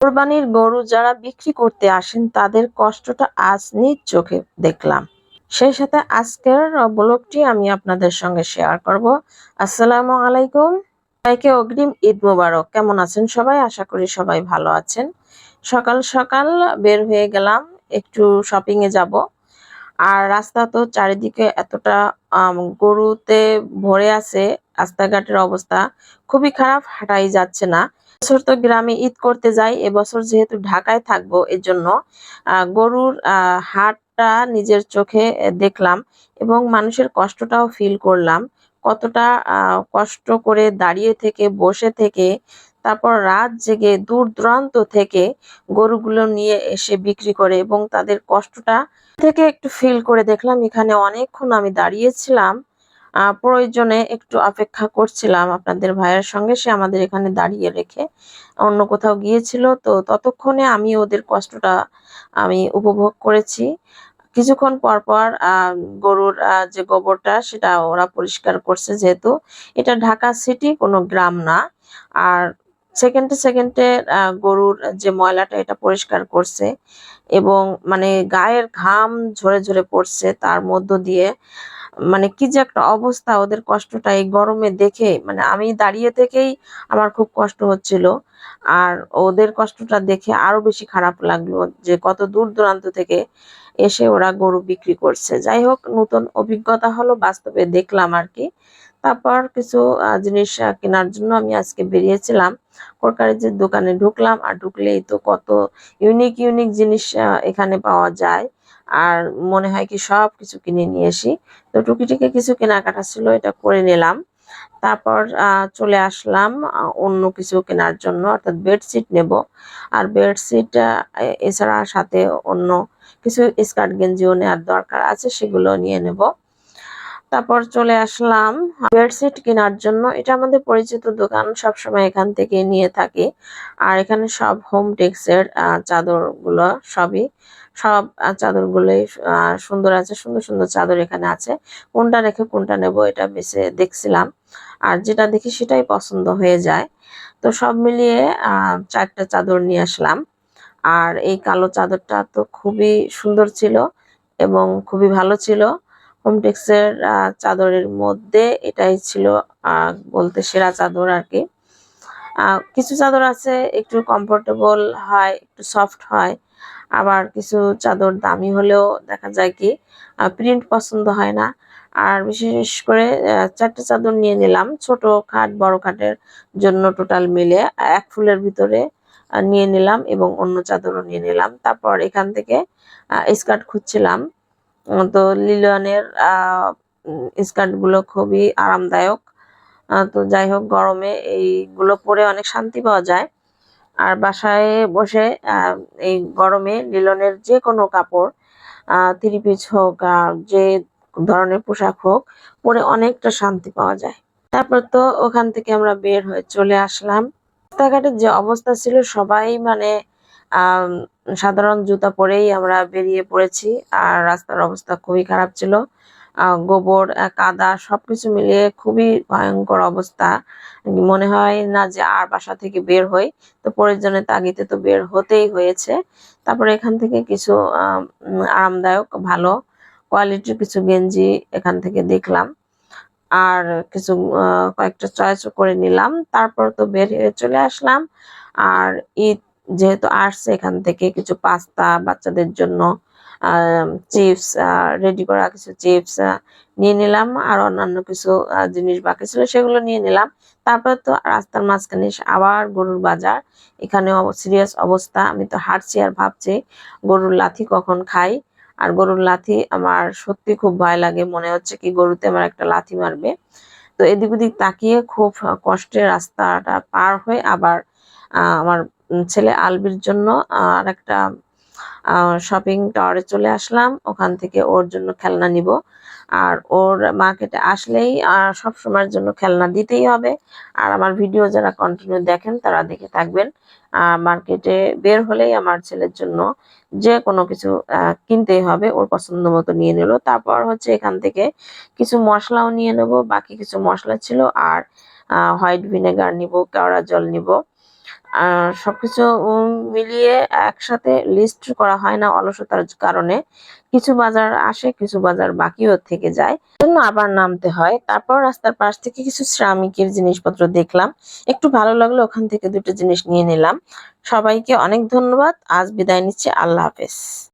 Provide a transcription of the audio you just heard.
কোরবানির গরু যারা বিক্রি করতে আসেন তাদের কষ্টটা আজ নিজ চোখে দেখলাম। সেই সাথে আজকের ব্লগটি আমি আপনাদের সঙ্গে শেয়ার করব। আসসালামু আলাইকুম। সবাইকে অগ্রিম ঈদ মোবারক। কেমন আছেন সবাই? আশা করি সবাই ভালো আছেন। সকাল সকাল বের হয়ে গেলাম, একটু শপিং এ যাব। আর রাস্তা তো চারিদিকে এতটা গরুতে ভরে আছে, রাস্তাঘাটের অবস্থা খুবই খারাপ, হাঁটাই যাচ্ছে না। বছর তো গ্রামে ঈদ করতে যাই, এবছর যেহেতু ঢাকায় থাকবো এজন্য গরুর হাটটা নিজের চোখে দেখলাম এবং মানুষের কষ্টটাও ফিল করলাম। কতটা কষ্ট করে দাঁড়িয়ে থেকে বসে থেকে তারপর রাত জেগে দূর দূরান্ত থেকে গরুগুলো নিয়ে এসে বিক্রি করে এবং তাদের কষ্টটা থেকে একটু ফিল করে দেখলাম। এখানে অনেকক্ষণ আমি দাঁড়িয়েছিলাম, প্রয়োজনে একটু অপেক্ষা করছিলাম আপনাদের ভাইয়ের সঙ্গে। সে আমাদের এখানে দাঁড়িয়ে রেখে অন্য কোথাও গিয়েছিল, তো ততক্ষণে আমি ওদের কষ্টটা আমি উপভোগ করেছি। কিছুক্ষণ পর পর গরুর যে গোবরটা সেটা ওরা পরিষ্কার করছে, যেহেতু এটা ঢাকা সিটি, কোনো গ্রাম না। আর সেকেন্ডে সেকেন্ডে গরুর যে ময়লাটা এটা পরিষ্কার করছে এবং মানে গায়ের ঘাম ঝরে ঝরে পড়ছে তার মধ্য দিয়ে। মানে কি যে একটা অবস্থা, ওদের কষ্টটা এই গরমে দেখে মানে আমি দাঁড়িয়ে থেকেই আমার খুব কষ্ট হচ্ছিল। আর ওদের কষ্টটা দেখে আরো বেশি খারাপ লাগলো যে কত দূর দূরান্ত থেকে এসে ওরা গরু বিক্রি করছে। যাই হোক, নতুন অভিজ্ঞতা হলো, বাস্তবে দেখলাম আর কি। তারপর কিছু জিনিস কেনার জন্য আমি আজকে বেরিয়েছিলাম। যে দোকানে ঢুকলাম, আর ঢুকলেই তো কত ইউনিক ইউনিক জিনিস এখানে পাওয়া যায়। আর মনে হয় কি সবকিছু কিনে নিয়ে আসি। তো টুকিটাকি কিছু কেনাকাটা ছিল, এটা করে নিলাম। তারপর চলে আসলাম অন্য কিছু কেনার জন্য, অর্থাৎ বেডশিট নেব। আর বেডশিট এছাড়া সাথে অন্য কিছু স্কার্ট গেঞ্জিও নেওয়ার দরকার আছে, সেগুলো নিয়ে নেব। তারপর চলে আসলাম বেডশিট কেনার জন্য। এটা আমাদের পরিচিত দোকান, সবসময় এখান থেকে নিয়ে থাকি। আর এখানে সব হোম টেক্সের চাদর গুলো সব চাদর গুলোই সুন্দর আছে, সুন্দর সুন্দর চাদর এখানে আছে। কোনটা রেখে কোনটা নেব এটা বেছে দেখছিলাম, আর যেটা দেখি সেটাই পছন্দ হয়ে যায়। তো সব মিলিয়ে 4টা চাদর নিয়ে আসলাম। আর এই কালো চাদরটা তো খুবই সুন্দর ছিল এবং খুবই ভালো ছিল। হোমটেক্সের চাদরের মধ্যে এটাই ছিল বলতে সেরা চাদর আর কি। কিছু চাদর আছে একটু কমফোর্টেবল হয়, একটু সফট হয়, আবার কিছু চাদর দামি হলেও দেখা যায় কি প্রিন্ট পছন্দ হয় না। আর বিশেষ করে 4টা চাদর নিয়ে নিলাম, ছোট খাট বড় খাটের জন্য টোটাল মিলে এক ফুলের ভিতরে নিয়ে নিলাম এবং অন্য চাদরও নিয়ে নিলাম। তারপর এখান থেকে স্কার্ট খুঁজছিলাম, তো লিলনের স্কার্ট গুলো খুবই আরামদায়ক। তো যাই হোক, গরমে এইগুলো পরে অনেক শান্তি পাওয়া যায়। আর বাসায় বসে এই গরমে লিলনের যে কোনো কাপড়, থ্রি পিস হোক আর যে ধরনের পোশাক হোক, পরে অনেকটা শান্তি পাওয়া যায়। তারপর তো ওখান থেকে আমরা বের হয়ে চলে আসলাম। রাস্তাঘাটের যে অবস্থা ছিল, সবাই মানে আহ সাধারণ জুতা পরেই আমরা বেরিয়ে পড়েছি। আর রাস্তার অবস্থা খুবই খারাপ ছিল, গোবর কাদা সবকিছু মিলিয়ে খুবই ভয়ঙ্কর অবস্থা। মনে হয় না যে আর বাসা থেকে বের হই, তো প্রয়োজনের তাগিদে তো বের হতেই হয়েছে। তারপরে এখান থেকে কিছু আরামদায়ক ভালো কোয়ালিটির কিছু গেঞ্জি এখান থেকে দেখলাম, আর কিছু কয়েকটা চয়েস করে নিলাম। তারপর তো বের হয়ে চলে আসলাম। আর ঈদ যেহেতু আসছে, এখান থেকে কিছু পাস্তা বাচ্চাদের জন্য, চিপস রেডি করা কিছু চিপস নিয়ে নিলাম, আর অন্যান্য কিছু জিনিস বাকি ছিল সেগুলো নিয়ে নিলাম। তারপর তো রাস্তার মাঝখানে আবার গরুর বাজার। এখানে সিরিয়াস অবস্থা, আমি তো হাঁটছি আর ভাবছি গরুর লাথি কখন খাই। আর গরুর লাথি আমার সত্যি খুব ভয় লাগে, মনে হচ্ছে কি গরুতে আমার একটা লাথি মারবে। তো এদিক ওদিক তাকিয়ে খুব কষ্টে রাস্তাটা পার হয়ে আবার আমার ছেলে আলবির জন্য আর একটা শপিং টাওয়ারে চলে আসলাম। ওখান থেকে ওর জন্য খেলনা নিব। আর ওর মার্কেটে আসলেই সব সময়ের জন্য খেলনা দিতেই হবে। আর আমার ভিডিও যারা কন্টিনিউ দেখেন তারা দেখে থাকবেন, মার্কেটে বের হলেই আমার ছেলের জন্য যে কোনো কিছু কিনতেই হবে। ওর পছন্দ মতো নিয়ে নিল। তারপর হচ্ছে এখান থেকে কিছু মশলাও নিয়ে নেব, বাকি কিছু মশলা ছিল। আর হোয়াইট ভিনেগার নিব, কেওড়া জল নিব। সবকিছু মিলিয়ে একসাথে লিস্ট করা হয় না অলসতার কারণে। কিছু বাজার আসে, কিছু বাজার বাকিও থেকে যায়, জন্য আবার নামতে হয়। তারপর রাস্তার পাশ থেকে কিছু শ্রমিকের জিনিসপত্র দেখলাম, একটু ভালো লাগলো, ওখান থেকে দুটো জিনিস নিয়ে নিলাম। সবাইকে অনেক ধন্যবাদ। আজ বিদায় নিচ্ছি। আল্লাহ হাফেজ।